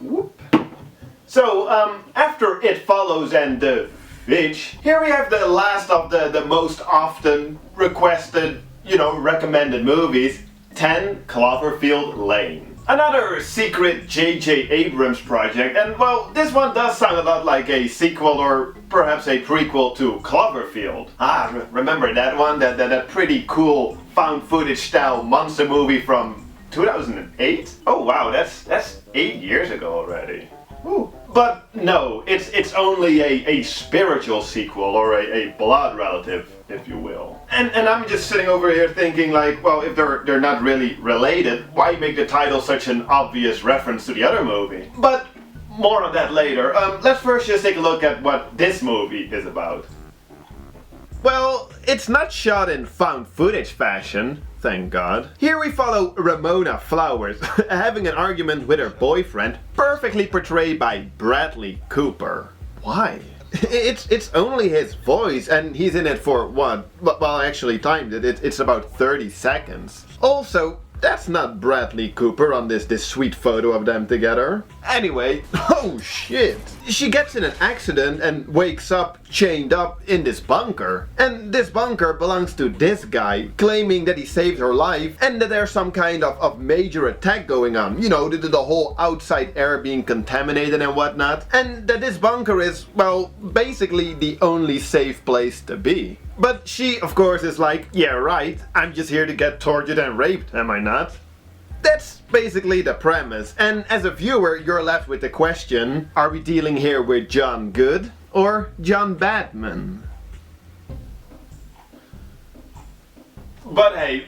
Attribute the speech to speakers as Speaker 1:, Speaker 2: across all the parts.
Speaker 1: Whoop. So, after It Follows and The Witch, here we have the last of the most often requested, recommended movies, 10 Cloverfield Lane. Another secret J.J. Abrams project, and well, this one does sound a lot like a sequel or perhaps a prequel to Cloverfield. Remember that one? That pretty cool found footage style monster movie from 2008? Oh wow, that's 8 years ago already. Ooh. But no, it's only a spiritual sequel, or a blood relative, if you will. And I'm just sitting over here thinking like, well, if they're not really related, why make the title such an obvious reference to the other movie? But more on that later. Let's first just take a look at what this movie is about. Well, it's not shot in found footage fashion, thank God. Here we follow Ramona Flowers having an argument with her boyfriend, perfectly portrayed by Bradley Cooper. Why? It's only his voice, and he's in it for what? Well, I actually timed it. It's about 30 seconds. Also, that's not Bradley Cooper on this sweet photo of them together. Anyway, oh shit! She gets in an accident and wakes up chained up in this bunker. And this bunker belongs to this guy, claiming that he saved her life and that there's some kind of major attack going on. You know, the whole outside air being contaminated and whatnot. And that this bunker is, well, basically the only safe place to be. But she, of course, is like, yeah, right, I'm just here to get tortured and raped, am I not? That's basically the premise, and as a viewer, you're left with the question, are we dealing here with John Good or John Badman? But hey,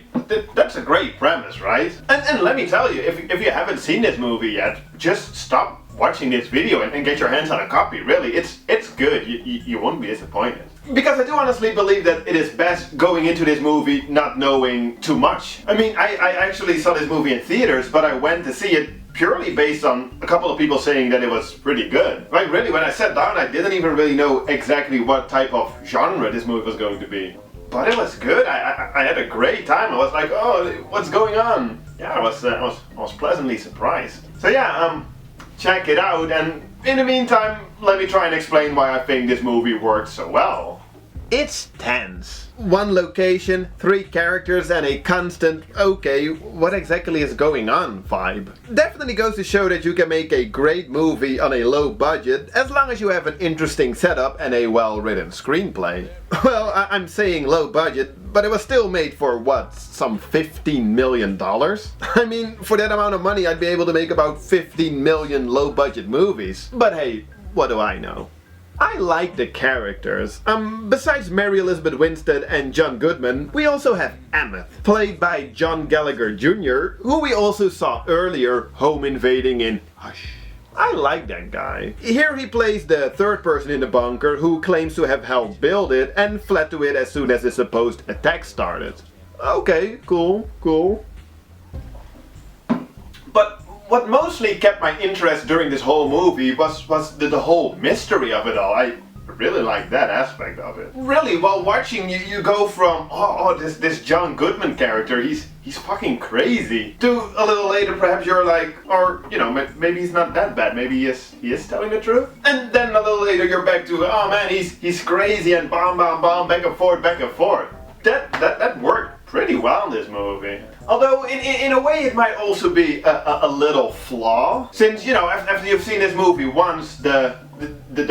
Speaker 1: that's a great premise, right? And let me tell you, if you haven't seen this movie yet, just stop watching this video and get your hands on a copy, really. It's good, you won't be disappointed. Because I do honestly believe that it is best going into this movie not knowing too much. I mean, I actually saw this movie in theaters, but I went to see it purely based on a couple of people saying that it was pretty good. Like really, when I sat down, I didn't even really know exactly what type of genre this movie was going to be. But it was good. I had a great time. I was like, oh, what's going on? Yeah, I was pleasantly surprised. So yeah, check it out, and in the meantime, let me try and explain why I think this movie works so well. It's tense. One location, 3 characters, and a constant, okay, what exactly is going on vibe. Definitely goes to show that you can make a great movie on a low budget as long as you have an interesting setup and a well-written screenplay. Well, I'm saying low budget, but it was still made for what, some $15 million? I mean, for that amount of money I'd be able to make about 15 million low-budget movies. But hey, what do I know? I like the characters. Besides Mary Elizabeth Winstead and John Goodman, we also have Emmett, played by John Gallagher Jr., who we also saw earlier home invading in Hush. I like that guy. Here he plays the third person in the bunker who claims to have helped build it and fled to it as soon as the supposed attack started. Okay, cool. But what mostly kept my interest during this whole movie was the whole mystery of it all. I really like that aspect of it. Really, while watching, you go from, this John Goodman character, he's fucking crazy, to a little later perhaps you're like, or, maybe he's not that bad, maybe he is telling the truth. And then a little later you're back to, oh man, he's crazy, and bomb, back and forth. That worked pretty well in this movie. Although, in a way, it might also be a little flaw. Since, after you've seen this movie once, the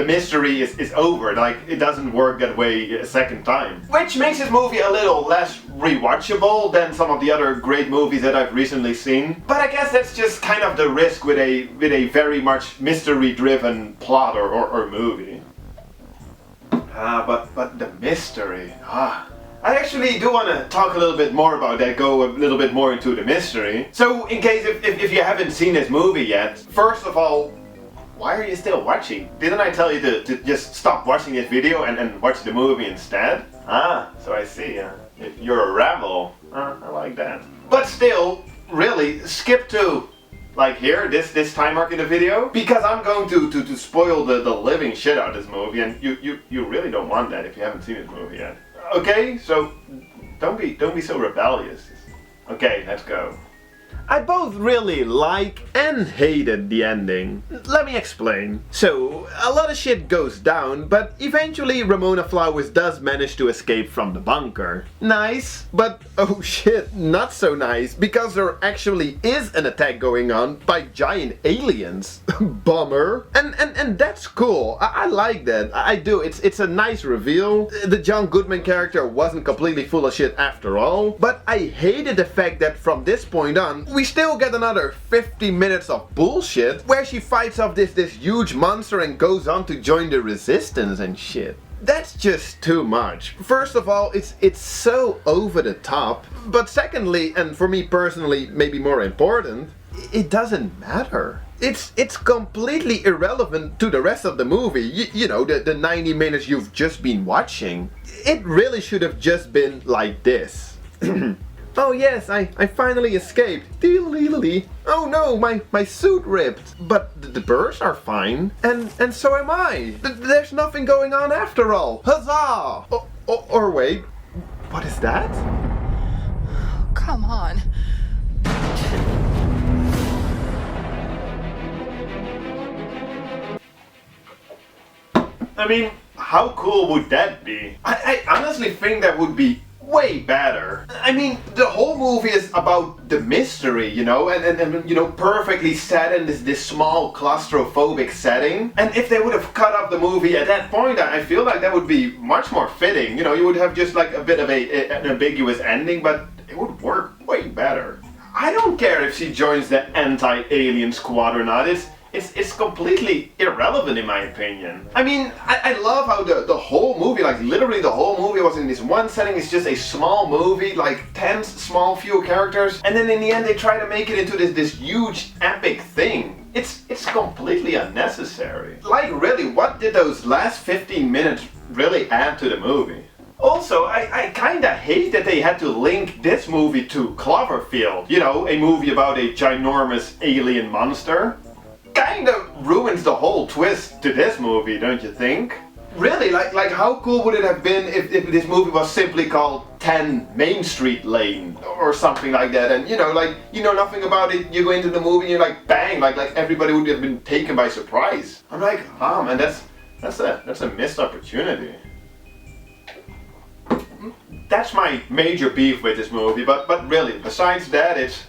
Speaker 1: mystery is over. Like, it doesn't work that way a second time. Which makes this movie a little less rewatchable than some of the other great movies that I've recently seen. But I guess that's just kind of the risk with a very much mystery-driven plot or movie. But the mystery, I actually do want to talk a little bit more about that, go a little bit more into the mystery. So, in case if you haven't seen this movie yet, first of all, why are you still watching? Didn't I tell you to just stop watching this video and watch the movie instead? So I see, you're a rebel. I like that. But still, really, skip to, like here, this time mark in the video, because I'm going to spoil the living shit out of this movie, and you really don't want that if you haven't seen this movie yet. Okay, so don't be so rebellious. Okay, let's go. I both really like and hated the ending. Let me explain. So, a lot of shit goes down, but eventually Ramona Flowers does manage to escape from the bunker. Nice, but oh shit, not so nice, because there actually is an attack going on by giant aliens. Bummer. And that's cool. I like that. I do. It's a nice reveal. The John Goodman character wasn't completely full of shit after all, but I hated the fact that from this point on, we still get another 50 minutes of bullshit where she fights off this huge monster and goes on to join the resistance and shit. That's just too much. First of all, it's so over the top, but secondly, and for me personally maybe more important, it doesn't matter. It's completely irrelevant to the rest of the movie, you know, the 90 minutes you've just been watching. It really should have just been like this. Oh yes, I finally escaped. Dee-lee-lee-lee. Oh no, my suit ripped. But the birds are fine. And so am I. There's nothing going on after all. Huzzah! Or wait, what is that?
Speaker 2: Come on.
Speaker 1: I mean, how cool would that be? I honestly think that would be way better. I mean, the whole movie is about the mystery, you know, and you know, perfectly set in this small claustrophobic setting. And if they would have cut off the movie at that point, I feel like that would be much more fitting. You know, you would have just like a bit of an ambiguous ending, but it would work way better. I don't care if she joins the anti-alien squad or not. It's completely irrelevant in my opinion. I mean, I love how the whole movie, like literally the whole movie was in this one setting. It's just a small movie, like tense, small few characters. And then in the end they try to make it into this huge epic thing. It's completely unnecessary. Like really, what did those last 15 minutes really add to the movie? Also, I kinda hate that they had to link this movie to Cloverfield. You know, a movie about a ginormous alien monster. Kinda ruins the whole twist to this movie, don't you think? Really, like how cool would it have been if this movie was simply called 10 Main Street Lane or something like that, and you know, like, you know nothing about it, you go into the movie and you're like, bang, like everybody would have been taken by surprise. I'm like, oh man, that's a missed opportunity. That's my major beef with this movie, but really, besides that, it's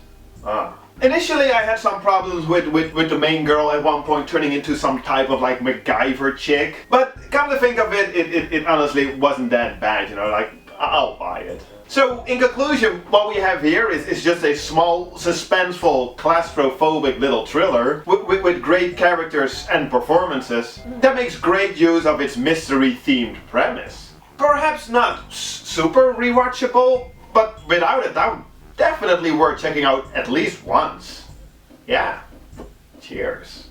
Speaker 1: Initially I had some problems with the main girl at one point turning into some type of like MacGyver chick, but come to think of it, it honestly wasn't that bad, you know, like, I'll buy it. So, in conclusion, what we have here is just a small, suspenseful, claustrophobic little thriller with great characters and performances that makes great use of its mystery-themed premise. Perhaps not super rewatchable, but without a doubt, definitely worth checking out at least once. Yeah. Cheers.